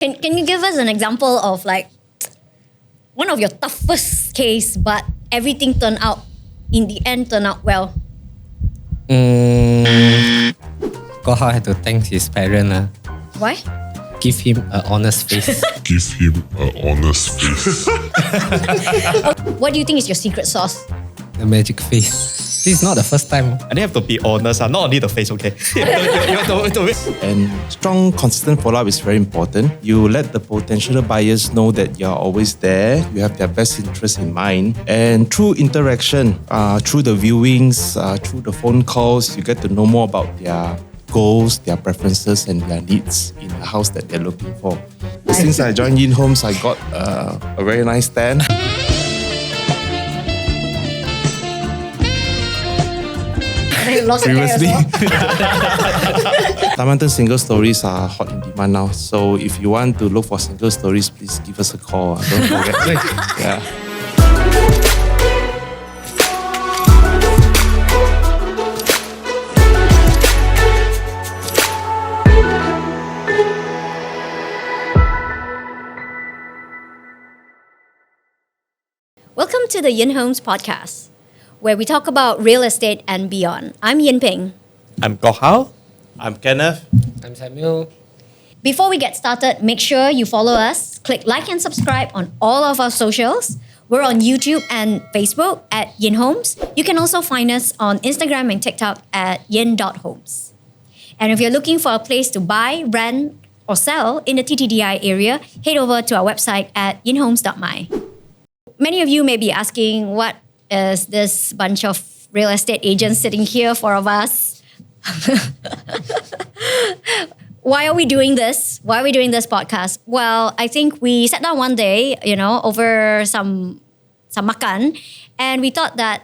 Can you give us an example of like one of your toughest case, but everything turned out well? Haur had to thank his parent. Why? Give him an honest face. Give him an honest face. What do you think is your secret sauce? The magic face. This is not the first time. And you have to be honest, not only the face, okay? You have to And strong, consistent follow-up is very important. You let the potential buyers know that you're always there, you have their best interest in mind. And through interaction, through the viewings, through the phone calls, you get to know more about their goals, their preferences, and their needs in the house that they're looking for. Since I joined Yin Homes, I got a very nice stand. Previously. Tamantan single stories are hot in demand now. So if you want to look for single stories, please give us a call. Don't forget. Yeah. Welcome to the Yin Homes podcast, where we talk about real estate and beyond. I'm Yin Peng. I'm Haur. I'm Kenneth. I'm Samuel. Before we get started, make sure you follow us, click like and subscribe on all of our socials. We're on YouTube and Facebook at Yin Homes. You can also find us on Instagram and TikTok at yin.homes. And if you're looking for a place to buy, rent, or sell in the ttdi area, head over to our website at yinhomes.my. Many of you may be asking, what is this bunch of real estate agents sitting here, four of us? Why are we doing this? Why are we doing this podcast? Well, I think we sat down one day, over some makan, and we thought that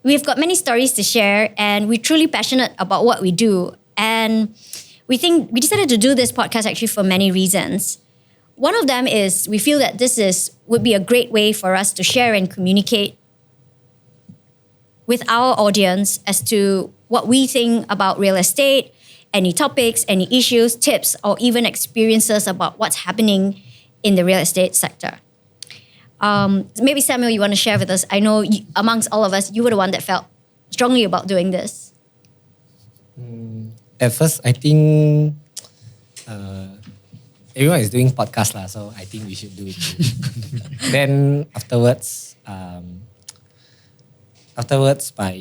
we've got many stories to share, and we're truly passionate about what we do. And we decided to do this podcast actually for many reasons. One of them is we feel that would be a great way for us to share and communicate with our audience as to what we think about real estate, any topics, any issues, tips, or even experiences about what's happening in the real estate sector. Maybe Samuel, you want to share with us? I know amongst all of us, you were the one that felt strongly about doing this. At first, I think everyone is doing podcast so I think we should do it too. Then afterwards, by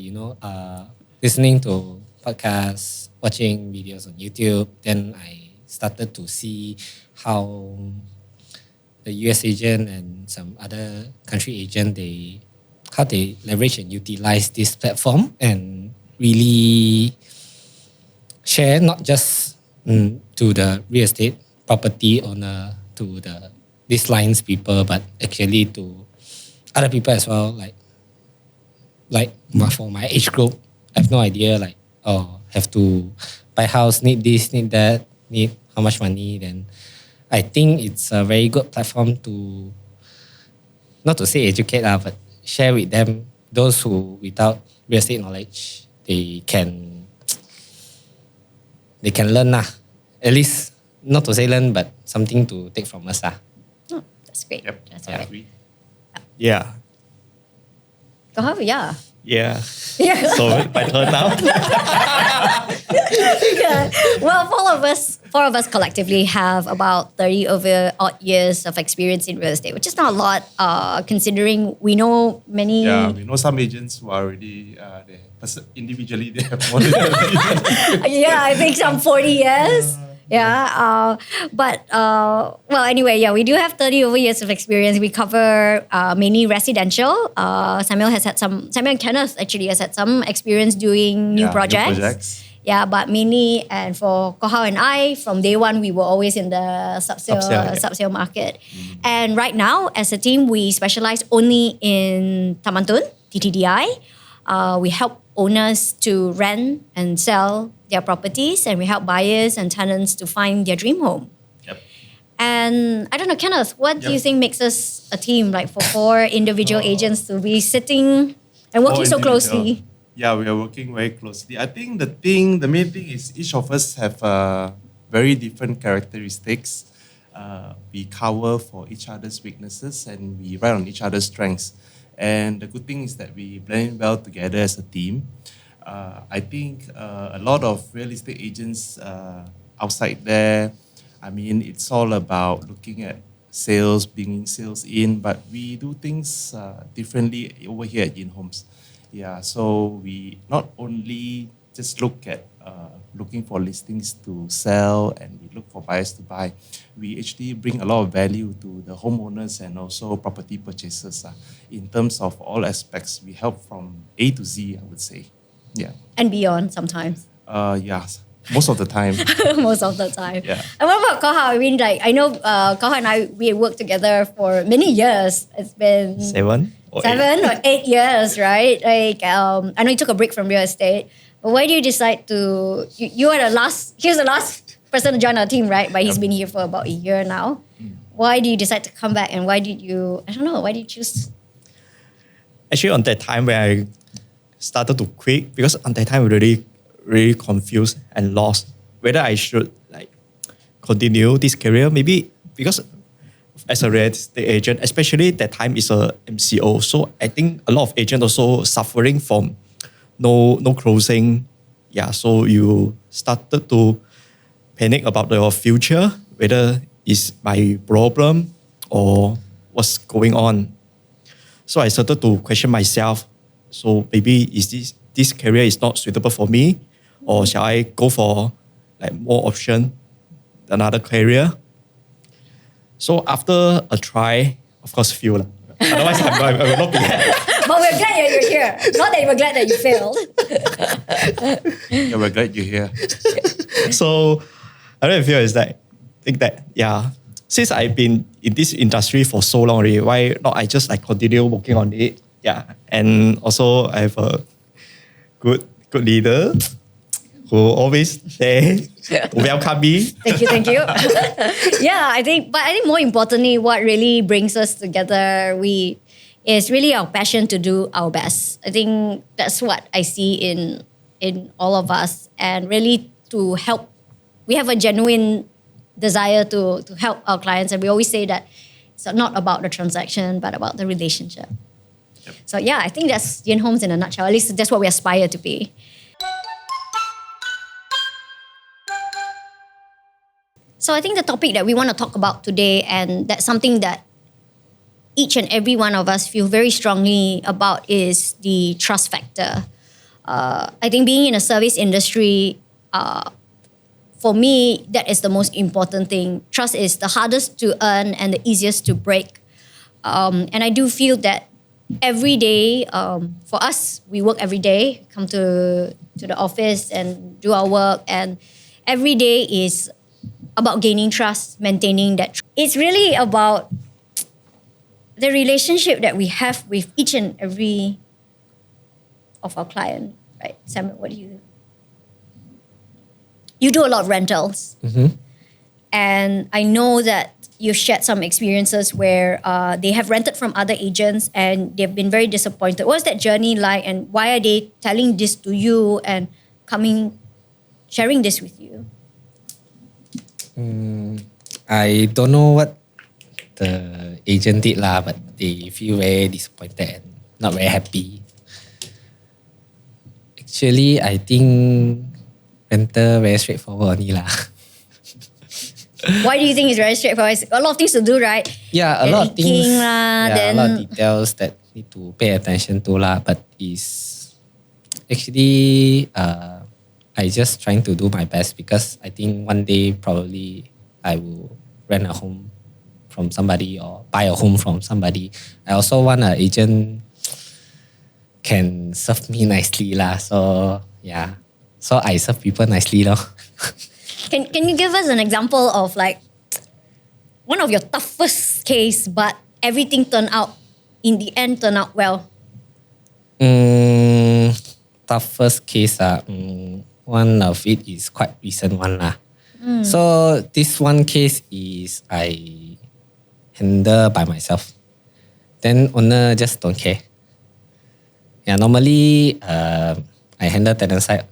listening to podcasts, watching videos on YouTube, then I started to see how the US agent and some other country agent how they leverage and utilize this platform and really share not just to the real estate property owner, to these lines people, but actually to other people as well. Like for my age group, I have no idea. Have to buy house, need this, need that, need how much money. Then I think it's a very good platform to, not to say educate, but share with them, those who without real estate knowledge, they can learn at least, not to say learn, but something to take from us. Oh, that's great. Yep, That's I right. agree. Yeah. Yeah. Yeah. Yeah. So my turn now. Yeah. Well, four of us collectively have about 30 over odd years of experience in real estate, which is not a lot, considering we know many. Yeah, we know some agents who are already individually they have more than 30 years. Yeah, I think some 40 years. Yeah. Well, anyway, we do have 30 over years of experience. We cover mainly residential. Samuel and Kenneth actually has had some experience doing new projects. Yeah, but mainly, and for Haur and I, from day one, we were always in the sub-sale market. And right now, as a team, we specialize only in Tamantun, ttdi. We help owners to rent and sell their properties, and we help buyers and tenants to find their dream home. Yep. And I don't know, Kenneth, what do you think makes us a team, like for four individual agents to be sitting and working so closely? Yeah, we are working very closely. I think the main thing is each of us have very different characteristics. We cover for each other's weaknesses and we ride on each other's strengths. And the good thing is that we blend well together as a team. I think a lot of real estate agents outside there, I mean, it's all about looking at sales, bringing sales in, but we do things differently over here at Yin Homes. Yeah, so we not only just look at looking for listings to sell and we look for buyers to buy, we actually bring a lot of value to the homeowners and also property purchasers. In terms of all aspects, we help from A to Z, I would say. Yeah. And beyond sometimes. Yeah, most of the time. Most of the time. Yeah. And what about Koha? I mean, like, I know Koha and I, we worked together for many years. It's been 7 or 7 or 8 years, right? Like, I know you took a break from real estate, but why do you decide to, you are the last, he was the last person to join our team, right? But he's been here for about a year now. Why do you decide to come back and why did you, I don't know, why did you choose? Actually, on that time when I started to quit, because on that time I really confused and lost whether I should like continue this career. Maybe because as a real estate agent, especially that time is a MCO, so I think a lot of agents also suffering from no closing. Yeah, so you started to panic about your future, whether it's my problem or what's going on. So I started to question myself. So maybe is this career is not suitable for me, or shall I go for like more option, another career? So after a try, of course, fail. Otherwise, I will not be here. But we're glad you're here. Not that we're glad that you failed. Yeah, we're glad you're here. So I really feel is that think that since I've been in this industry for so long already, why not I just like continue working on it? Yeah, and also I have a good leader who always there to welcome me. Thank you. Yeah, I think more importantly, what really brings us together, is really our passion to do our best. I think that's what I see in all of us, and really to help. We have a genuine desire to help our clients, and we always say that it's not about the transaction, but about the relationship. Yep. So yeah, I think that's Yin Homes in a nutshell. At least that's what we aspire to be. So I think the topic that we want to talk about today, and that's something that each and every one of us feel very strongly about, is the trust factor. I think being in a service industry, for me, that is the most important thing. Trust is the hardest to earn and the easiest to break. And I do feel that every day, for us, we work every day, come to the office and do our work, and every day is about gaining trust, maintaining that trust. It's really about the relationship that we have with each and every of our client, right? Samuel, what do you? You do a lot of rentals, and I know that you've shared some experiences where they have rented from other agents and they've been very disappointed. What's that journey like, and why are they telling this to you and sharing this with you? I don't know what the agent did lah, but they feel very disappointed and not very happy. Actually, I think renter very straightforward only lah. Why do you think it's very straightforward? It's a lot of things to do, right? Yeah, a lot of things. Then a lot of details that need to pay attention to lah. But is actually I just trying to do my best, because I think one day probably I will rent a home from somebody or buy a home from somebody. I also want an agent can serve me nicely lah. So yeah, so I serve people nicely lor. Can you give us an example of like one of your toughest case, but everything turned out well? Toughest case one of it is quite recent one lah. So this one case is I handle by myself. Then owner just don't care. Yeah, normally I handle tenant side.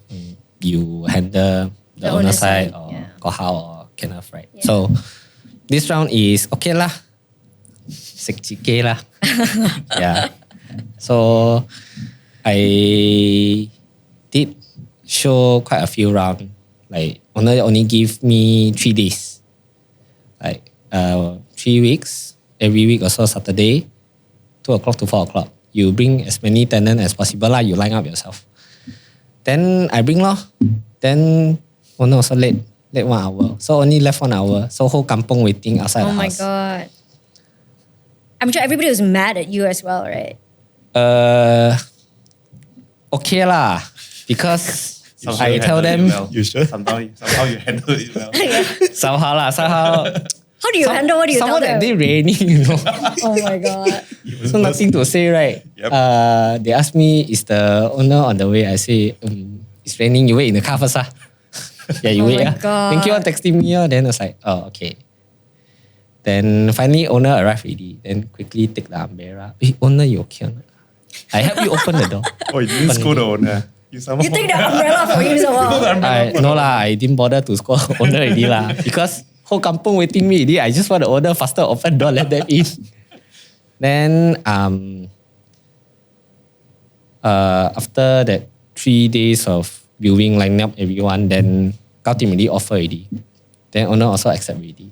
You handle the owner side or Haur or Kenneth, right? Yeah. So this round is okay lah. 60K lah. Yeah. So I did show quite a few rounds. Like owner only give me 3 days. Like 3 weeks. Every week also Saturday, 2 o'clock to 4 o'clock. You bring as many tenants as possible lah. You line up yourself. Then I bring lor. Then owner also late 1 hour. So only left 1 hour. So whole kampung waiting outside the Oh my house. God. I'm sure everybody was mad at you as well, right? Okay lah. Because You I sure tell handled them it well. You sure? Somehow you handle it well. somehow. How do you handle? What do you tell Somehow that them? day raining, you know. Oh my God. So nothing to say, right? Yep. They asked me, is the owner on the way? I say, it's raining. You wait in the car first, ah. Yeah, you Oh wait. my God. Then keep on texting me. Then I was like, oh, okay. Then finally, owner arrived already. Then quickly take the umbrella. Hey, owner, you okay or not? I help you open the door. Oh, you didn't scold the owner. You somehow You take the umbrella for him, so No lah, I didn't bother to score owner already lah. Because whole kampung waiting me already. I just want the owner faster open door, let them in. Then after that 3 days of viewing, lining up everyone, then team already offer already. Then owner also accept already.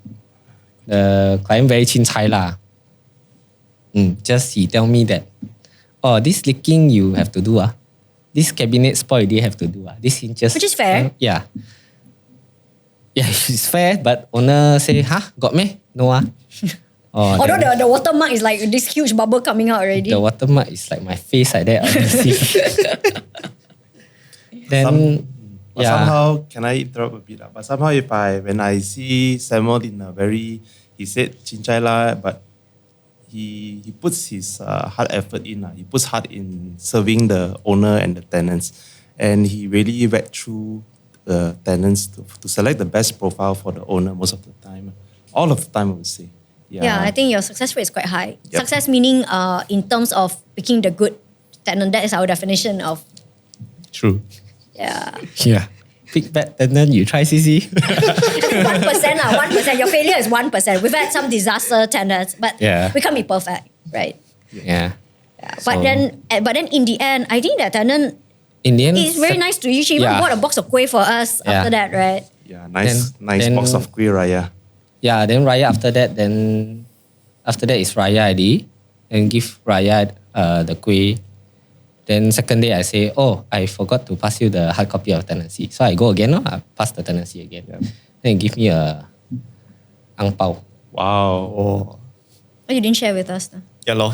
The client very chincai lah. Just he tell me that, oh, this leaking you have to do ah. This cabinet spoil you have to do ah. This hinges. Which is fair. Yeah. Yeah, it's fair, but owner say, got me? No ah. Oh, Although the watermark is like this huge bubble coming out already. the watermark is like my face like that. Honestly. Then, But somehow, can I interrupt a bit? But somehow, when I see Samuel in a very, he said chincai lah, but he puts his hard effort in. He puts heart in serving the owner and the tenants, and he really read through the tenants to select the best profile for the owner most of the time. All of the time, I would say. Yeah, I think your success rate is quite high. Yep. Success meaning in terms of picking the good tenant. That is our definition of, True. yeah. yeah. Big bad tenant, you try CC. 1% lah, 1%. Your failure is 1%. We've had some disaster tenants, but Yeah. we can't be perfect, right? Yeah. Yeah. But then in the end, I think that tenant In the end, is very nice to you. She even Yeah. bought a box of kueh for us after that, right? Yeah, nice Then- box of kueh raya. Yeah, then Raya after that, is Raya already. And give Raya the kuih. Then second day I say, oh, I forgot to pass you the hard copy of tenancy. So I go again, I pass the tenancy again. Then give me a ang pao. Wow. Oh. Oh, you didn't share with us. No? Yeah, lor.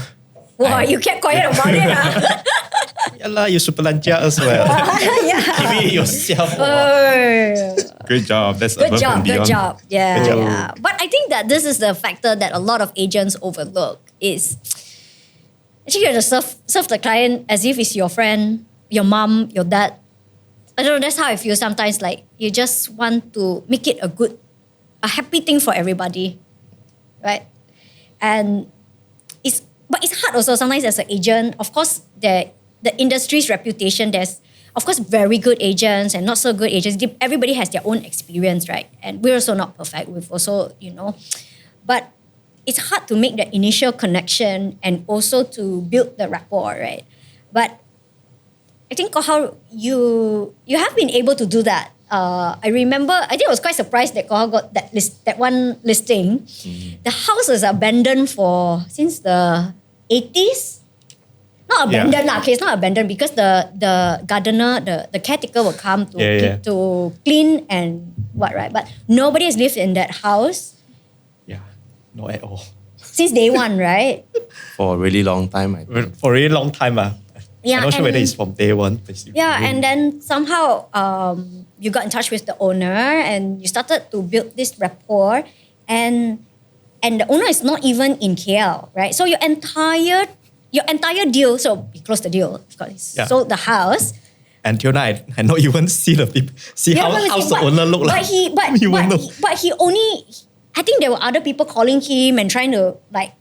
Wow, you kept quiet about it. Yeah lah, you super lanjia as well. Yeah. Give it yourself. Oh. Great job. That's Good above job, and good beyond. job. Yeah, Good job. yeah. But I think that this is the factor that a lot of agents overlook is actually you have to serve the client as if it's your friend, your mom, your dad. I don't know, that's how I feel sometimes. Like you just want to make it a happy thing for everybody. Right? And it's hard also sometimes as an agent. Of course, the industry's reputation, there's of course very good agents and not so good agents. Everybody has their own experience, right? And we're also not perfect. We've also, but it's hard to make the initial connection and also to build the rapport, right? But I think Haur, you have been able to do that. I remember, I think I was quite surprised that Haur got that one listing. The house was abandoned since the 80s. Not abandoned lah. Okay, it's not abandoned because the gardener, the caretaker will come to clean and right? But nobody has lived in that house Yeah, not at all. since day one, right? For a really long time, I think. For a really long time. Yeah, I'm not sure and- whether it's from day one. Yeah, and then somehow you got in touch with the owner and you started to build this rapport, and the owner is not even in KL, right? So your entire deal, so you closed the deal, of course. Yeah. Sold the house. Until now, I not even see the people, how the owner look like. But he only, I think there were other people calling him and trying to like,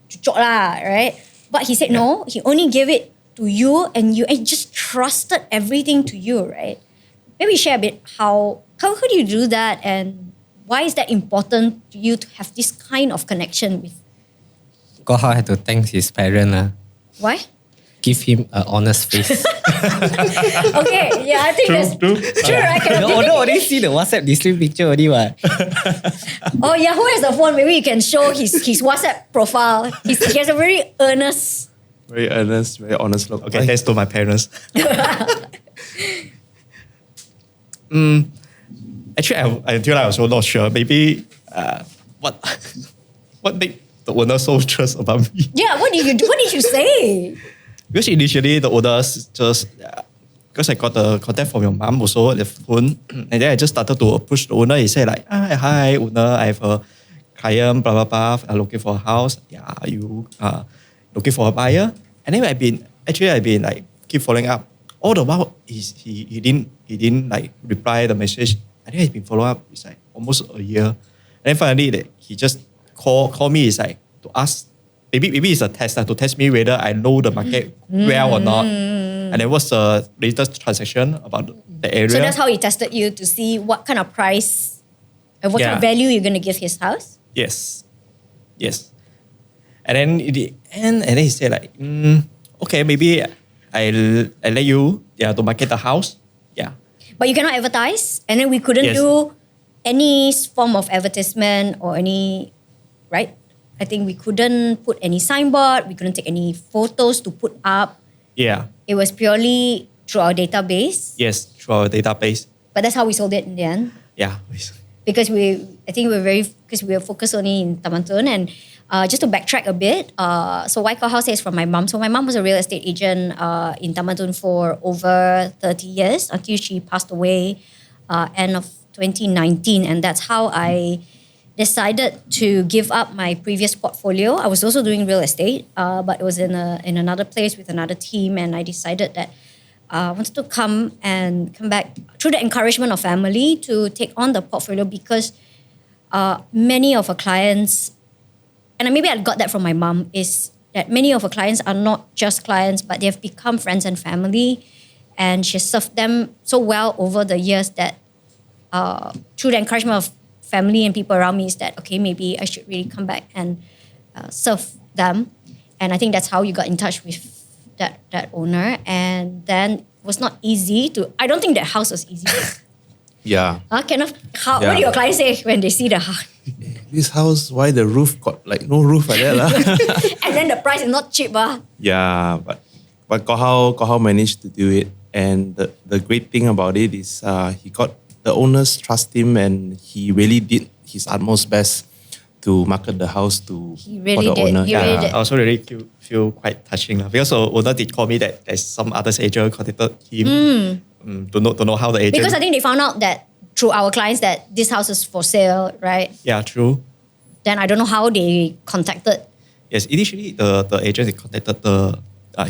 cucok lah, right? But he said no, he only gave it to you and just trusted everything to you, right? Maybe share a bit how do you do that, and why is that important to you to have this kind of connection with? Kau Haur had to thank his parent. Why? Give him an honest face. Okay, yeah, I think that's true. I can The owner already see the WhatsApp display picture already. What? Oh yeah, who has the phone? Maybe you can show his WhatsApp profile. He has a very earnest. Very earnest, very honest look. Okay, thanks to my parents. Actually, until I was also not sure. Maybe what made the owner so trust about me? Yeah, what did you say? Because initially the owners just because I got the contact from your mom also on the phone, and then I just started to approach the owner. He said like, hi owner, I have a client, blah blah blah. I'm looking for a house. Yeah, are you looking for a buyer? And then I've been like keep following up. All the while he didn't like reply the message. I think he's been following up. It's like almost a year. And then finally he just call me. It's like to ask. Maybe it's a test to test me whether I know the market well or not. And then what's the latest transaction about the area. So that's how he tested you to see what kind of price and what kind of value you're going to give his house? Yes. And then in the end, and then he said like, okay, maybe I'll let you to market the house. Yeah. But you cannot advertise, and then we couldn't Yes. do any form of advertisement or any, right? I think we couldn't put any signboard, we couldn't take any photos to put up. Yeah. It was purely through our database. Yes, through our database. But that's how we sold it in the end. Yeah. Because we were focused only in Taman Tun. And just to backtrack a bit, so why Kau Haur is from my mom. So my mom was a real estate agent in Taman Tun for over 30 years until she passed away end of 2019. And that's how I decided to give up my previous portfolio. I was also doing real estate, but it was in another place with another team, and I decided that I wanted to come back through the encouragement of family to take on the portfolio because many of our clients, and maybe I got that from my mom, is that many of our clients are not just clients, but they have become friends and family, and she served them so well over the years that through the encouragement of family and people around me is that, okay, maybe I should really come back and serve them. And I think that's how you got in touch with that owner. And then it was not easy I don't think that house was easy. Yeah. What do your clients say when they see the house? This house, why the roof got like no roof like that? lah? And then the price is not cheap. Yeah, but Kau Haur managed to do it. And the great thing about it is he got the owners trust him, and he really did his utmost best to market the house for the owner. He really did. I also really feel quite touching because the owner did call me that there's some other agent contacted him to know how the agent. Because I think they found out that through our clients that this house is for sale, right? Yeah, true. Then I don't know how they contacted. Yes, initially the agent contacted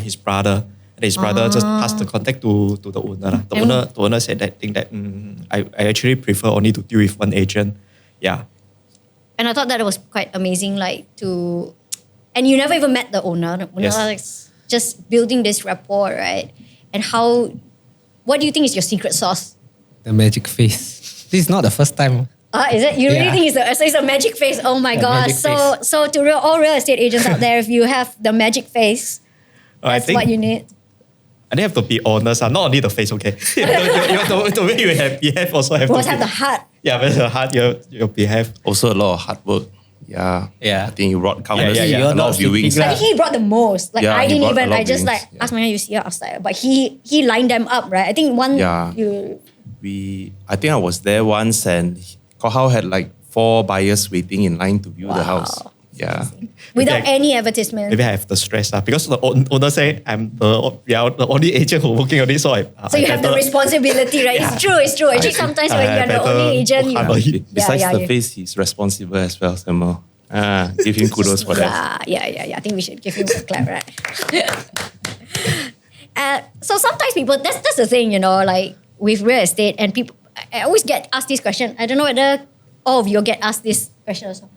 his brother. And his brother just passed the contact to the owner. lah. The owner said that I actually prefer only to deal with one agent. Yeah. And I thought that it was quite amazing, and you never even met the owner. The owner Yes. like, just building this rapport, right? And what do you think is your secret sauce? The magic face. This is not the first time. Is it? You really Yeah. think it's a magic face? Oh my The God. magic So to all real estate agents out there, if you have the magic face, I that's think what you need. and they have to be honest. Not only the face, okay. the way you behave also have You must to have the heart. Yeah, but the heart, you behave. Also a lot of hard work. Yeah. Yeah. I think you brought countless, Yeah. You're a lot not of viewings. sleeping, I think he brought the most. Yeah, I he didn't brought a even. lot I of just viewings, yeah. asked my you see her outside, but he lined them up, right? I think one. Yeah. I think I was there once, and Kau Haur had like 4 buyers waiting in line to view the house. Yeah. Without Okay. any advertisement. Maybe I have the stress because the owner say we are the only agent who working on this, so So you have the responsibility, right? Yeah. It's true. Actually, sometimes when you're the only agent, you. Besides Yeah, the yeah. face, he's responsible as well, Samuel. Give him kudos for that. Yeah. I think we should give him a clap, right? So sometimes people, that's the thing, with real estate, and people, I always get asked this question. I don't know whether all of you get asked this question also.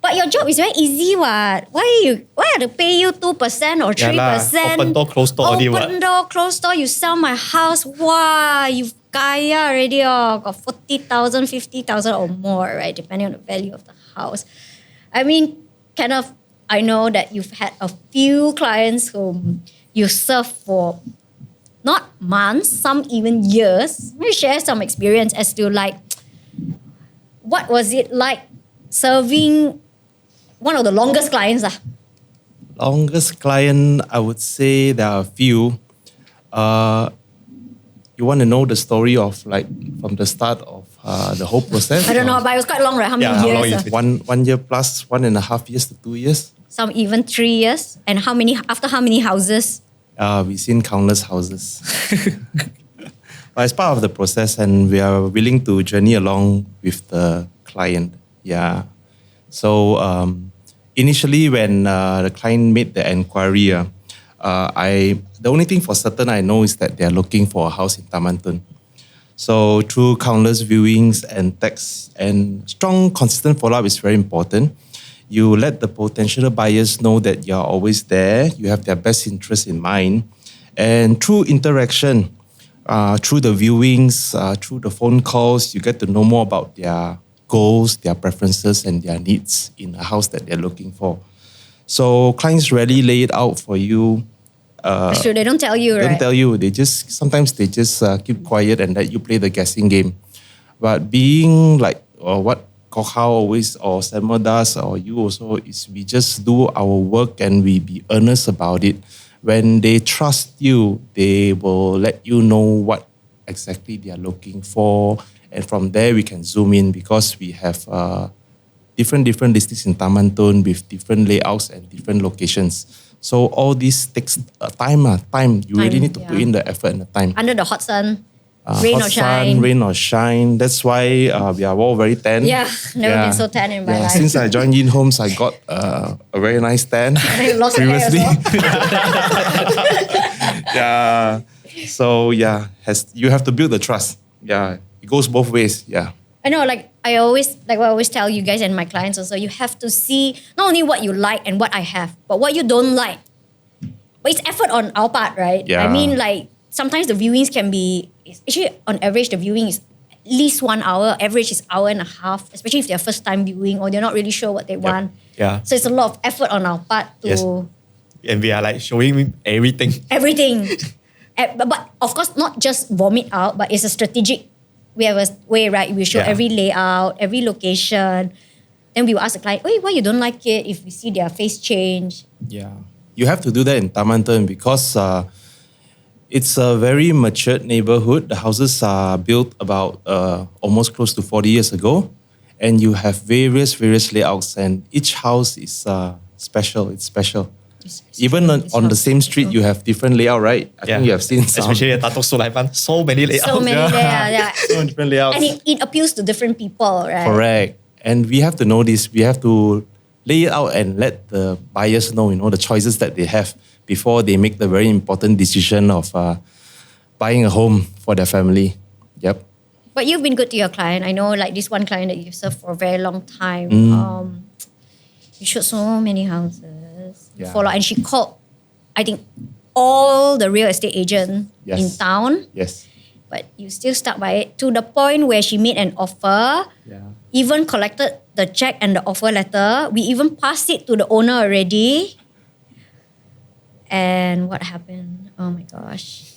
But your job is very easy, what? Why have to pay you 2% or 3%? Yeah lah, open door, close door only what. Open door, close door. You sell my house. Wow, you've kaya already, got 40,000, 50,000 or more, right? Depending on the value of the house. I mean, kind of, I know that you've had a few clients whom you serve for not months, some even years. Maybe share some experience as to like, what was it like serving one of the longest clients? Longest client, I would say there are a few. You want to know the story of like from the start of the whole process? I don't know, but it was quite long, right? How many Yeah, how long years? is it? 1 year plus, 1.5 years to 2 years. Some even 3 years. And after how many houses? We've seen countless houses. But it's part of the process, and we are willing to journey along with the client. Yeah. So initially, when the client made the inquiry, the only thing for certain I know is that they are looking for a house in Taman Tun. So through countless viewings and texts and strong, consistent follow-up is very important. You let the potential buyers know that you're always there. You have their best interest in mind. And through interaction, through the viewings, through the phone calls, you get to know more about their goals, their preferences, and their needs in a house that they're looking for. So clients rarely lay it out for you. That's true, they don't tell you, right? Don't tell you. Sometimes they just keep quiet and let you play the guessing game. But being like what Kok Hao always or Samuel does, or you also, is we just do our work and we be earnest about it. When they trust you, they will let you know what exactly they are looking for. And from there, we can zoom in because we have different listings in Taman Tun with different layouts and different locations. So all this takes time. You really need to put in the effort and the time. Under the hot sun, rain Hot or shine. sun, rain or shine. That's why we are all very tan. Yeah, never been so tan in my life. Since I joined Yin Homes, I got a very nice tan. You lost your hair as well. Yeah. So you have to build the trust. Yeah, it goes both ways. Yeah. I know, like I always tell you guys and my clients also, you have to see not only what you like and what I have, but what you don't like. But it's effort on our part, right? Yeah. I mean, like sometimes the viewings can be, actually on average the viewing is at least 1 hour. Average is hour and a half, especially if they're first time viewing or they're not really sure what they want. Yeah. So it's a lot of effort on our part to Yes. And we are like showing everything. everything. But of course, not just vomit out, but it's a strategic. We have a way, right? We show every layout, every location. Then we will ask the client, wait, why you don't like it if we see their face change? Yeah. You have to do that in Taman Tun because it's a very matured neighborhood. The houses are built about almost close to 40 years ago. And you have various layouts, and each house is special. It's special. Even on the same street, you have different layout, right? I think you have seen some. Especially at Dato Sulaiman, so many layouts. So many layouts, yeah. So different layouts. And it appeals to different people, right? Correct. And we have to know this. We have to lay it out and let the buyers know, the choices that they have before they make the very important decision of buying a home for their family. Yep. But you've been good to your client. I know, like this one client that you've served for a very long time. You showed so many houses. Yeah. Follow, and she called, I think, all the real estate agents Yes. in town. Yes. But you still stuck by it to the point where she made an offer. Yeah. Even collected the check and the offer letter. We even passed it to the owner already. And what happened? Oh my gosh.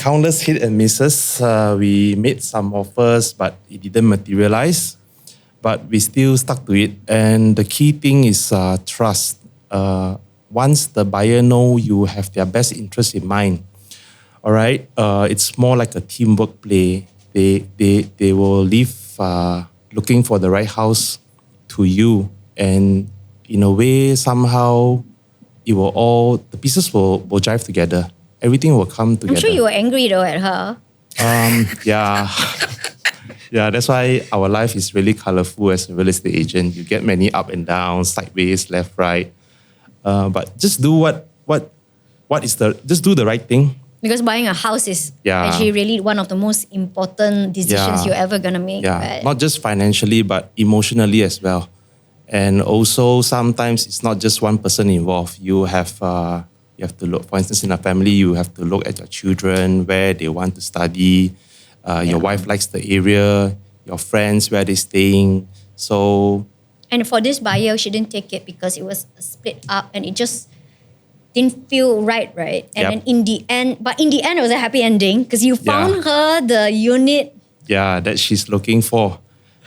Countless hit and misses. We made some offers, but it didn't materialize. But we still stuck to it. And the key thing is trust. Once the buyer know you have their best interest in mind, all right, it's more like a teamwork play. They will leave looking for the right house to you, and in a way, somehow, the pieces will jive together. Everything will come together. I'm sure you were angry though at her. Yeah. Yeah, that's why our life is really colorful as a real estate agent. You get many up and downs, sideways, left, right. But just do just do the right thing. Because buying a house is Yeah. actually really one of the most important decisions Yeah. you're ever gonna make. Yeah, Right? not just financially, but emotionally as well. And also sometimes it's not just one person involved. You have You have to look, for instance, in a family, you have to look at your children, where they want to study. Your wife likes the area, your friends, where they're staying. So, And for this buyer, she didn't take it because it was split up and it just didn't feel right? And Yep. then in the end it was a happy ending because you found her the unit. yeah, that she's looking for.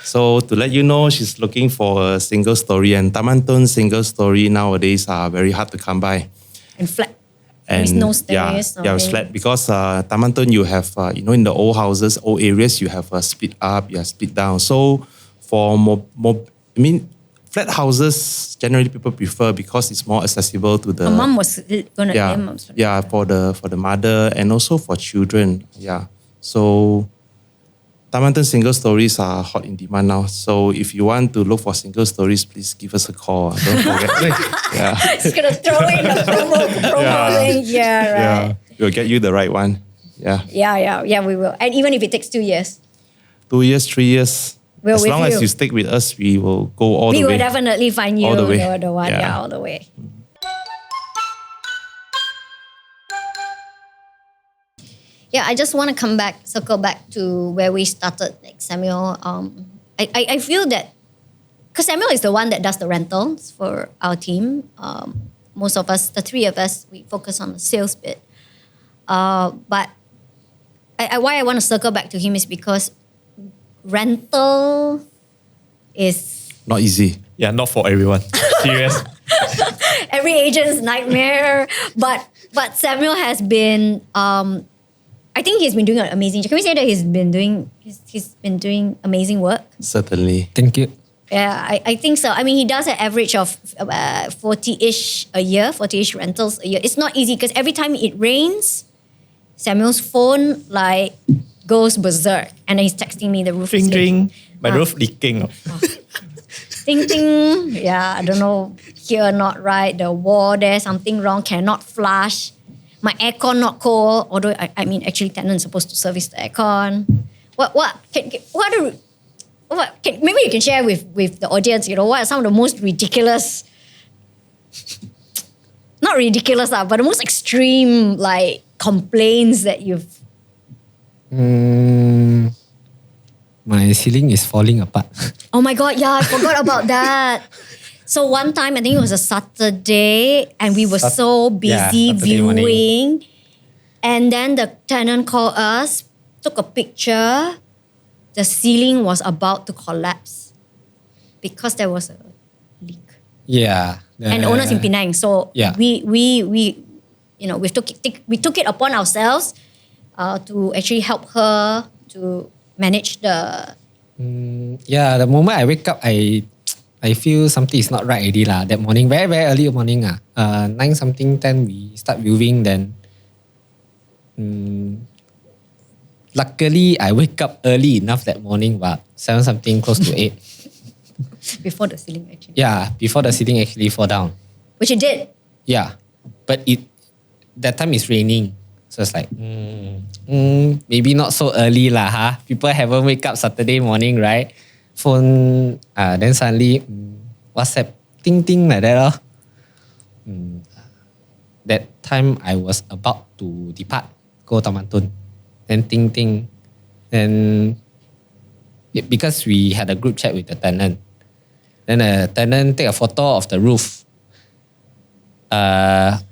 So to let you know, she's looking for a single story, and Taman Tun single story nowadays are very hard to come by. And flat. And With no stairs. yeah, it's flat because Taman Tun you have in the old houses, old areas you have split up, you have split down. So for flat houses generally people prefer because it's more accessible to the Her mum was gonna yeah mom's flat. yeah for the mother and also for children. Yeah, so Taman Tun single stories are hot in demand now. So if you want to look for single stories, please give us a call. Don't forget. yeah. Just gonna throw in a promo link. Yeah, right. We'll get you the right one. Yeah. Yeah, we will. And even if it takes 2 years, 2 years, 3 years. We're as with long as you. you stick with us, we will go all we the will way. definitely find you All the way. the one. Yeah. Yeah, all the way. Yeah, I just want to circle back to where we started, like Samuel. I feel that because Samuel is the one that does the rentals for our team. Most of us, the three of us, we focus on the sales bit. But why I want to circle back to him is because rental is Not easy. Yeah, not for everyone. Serious. every agent's nightmare. But Samuel has been. I think he's been doing an amazing. Can we say that he's been doing amazing work? Certainly. Thank you. Yeah, I think so. I mean, he does an average of 40-ish a year, 40-ish rentals a year. It's not easy because every time it rains, Samuel's phone like goes berserk, and then he's texting me the roof is Ding leaking. ding. My roof leaking. Ding ding. Yeah, I don't know. Here not right. The wall there something wrong. Cannot flush. My aircon not cold. Although I mean, actually, tenant's supposed to service the aircon. Maybe you can share with the audience. What are some of the most ridiculous? Not ridiculous but the most extreme like complaints that you've. My ceiling is falling apart. Oh my God! Yeah, I forgot about that. So one time, I think it was a Saturday, and we were so busy Saturday morning. viewing. And then the tenant called us, took a picture. The ceiling was about to collapse because there was a leak. Yeah. And the owner's in Penang, so Yeah. we took it upon ourselves to actually help her to manage the. Yeah, the moment I wake up, I feel something is not right already lah. That morning, very, very early morning 9 something, 10, we start viewing then. Luckily, I wake up early enough that morning, but 7 something, close to 8. Before the ceiling actually. Yeah, before the ceiling actually fall down. Which it did. Yeah, but that time it's raining. So it's like, maybe not so early lah, huh? People haven't wake up Saturday morning, right? Phone, then suddenly WhatsApp, ting ting like that. That time I was about to depart, go Taman Tun. Then ting ting. Then because we had a group chat with the tenant. Then the tenant take a photo of the roof.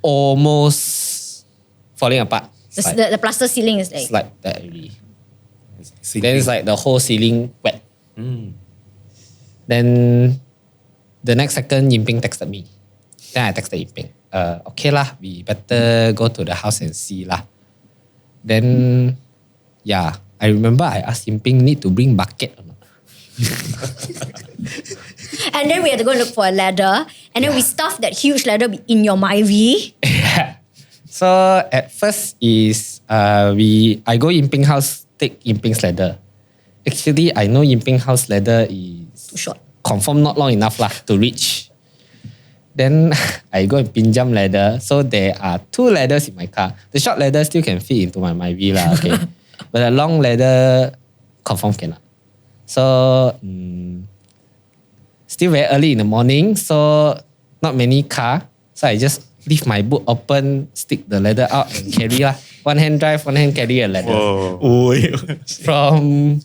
Almost falling apart. The plaster ceiling is It's like. like that already. Then it's like the whole ceiling wet. Then the next second, Yin Peng texted me. Then I texted Yin Peng. Okay lah, we better go to the house and see lah. Then, yeah, I remember I asked Yin Peng need to bring bucket or not. And then we had to go and look for a ladder. And then we stuffed that huge ladder in your Myvi. So at first is I go Yin Peng house, take Yin Peng's ladder. Actually, I know Yin Peng house ladder is Too short. confirm not long enough lah to reach. Then I go and pinjam ladder. So there are 2 ladders in my car. The short ladder still can fit into my Myvi lah, okay. But the long ladder confirm cannot. So still very early in the morning, so not many car. So I just leave my boot open, stick the ladder out and carry lah. One hand drive, one hand carry a ladder. Oh, From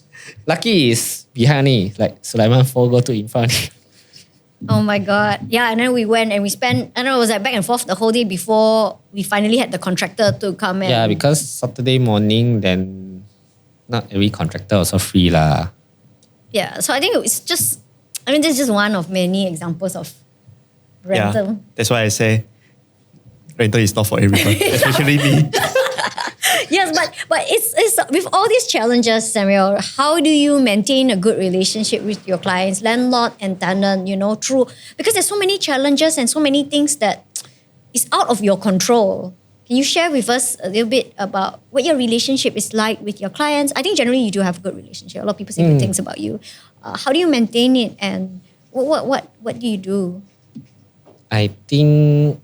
lucky is behind me, like Sulaiman 4 go to in front. Oh my God. Yeah, and then we went and we spent, I don't know, it was like back and forth the whole day before we finally had the contractor to come in. Yeah, because Saturday morning, then not every contractor also free lah. Yeah, so I think it's just, I mean, this is just one of many examples of rental. yeah. That's why I say rental is not for everyone, especially me. Yes, but it's with all these challenges, Samuel, how do you maintain a good relationship with your clients, landlord and tenant, through, because there's so many challenges and so many things that is out of your control. Can you share with us a little bit about what your relationship is like with your clients? I think generally you do have a good relationship. A lot of people say good things about you. How do you maintain it, and what do you do? I think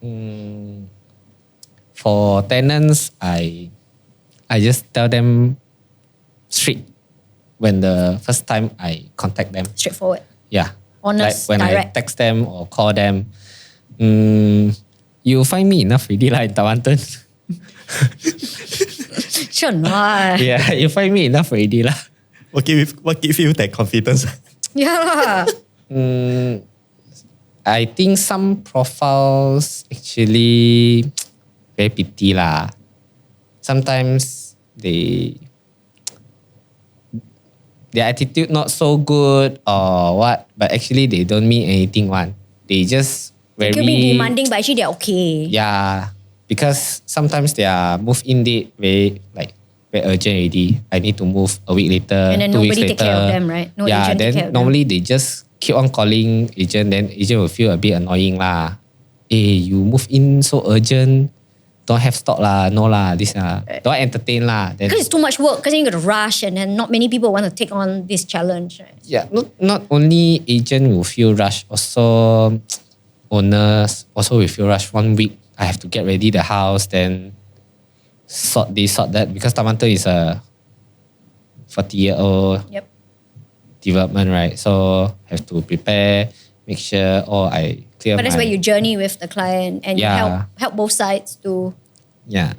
for tenants, I just tell them straight when the first time I contact them. Straightforward. Yeah. Honest, like when direct. I text them or call them, you find me enough already lah in Tawanten. Sure not. Yeah, you find me enough already lah. What give you that confidence? Yeah. I think some profiles actually very pity lah. Sometimes their attitude not so good or what, but actually they don't mean anything one. They just very... Could be demanding, but actually they're okay. Yeah, because sometimes their move-in date very urgent already. I need to move a week later, And then 2 weeks nobody later. take care of them, right? No yeah, agent take then care of them. normally they just keep on calling agent, then agent will feel a bit annoying lah. Hey, you move in so urgent, don't have stock lah, no lah, this lah. Don't entertain lah. Then, Because it's too much work, because then you got to rush, and then not many people want to take on this challenge, right? yeah, not only agent will feel rushed, also owners also will feel rushed. 1 week, I have to get ready the house, then sort this, sort that, because Tamanto is a 40-year-old Yep. development, right? So have to prepare, make sure I clear But that's my... where you journey with the client and Yeah. you help both sides to Yeah,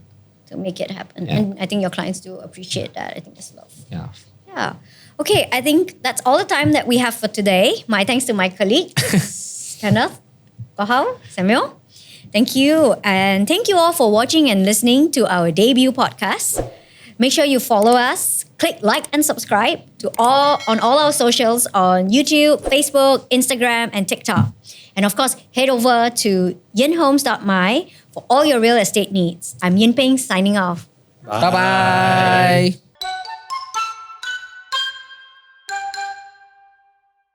make it happen. Yeah. And I think your clients do appreciate that. I think that's love. yeah. Yeah. Okay, I think that's all the time that we have for today. My thanks to my colleagues, Kenneth, Haur, Samuel. Thank you. And thank you all for watching and listening to our debut podcast. Make sure you follow us, click like and subscribe on all our socials on YouTube, Facebook, Instagram, and TikTok. And of course, head over to yinhomes.my for all your real estate needs. I'm Yin Peng signing off. Bye-bye.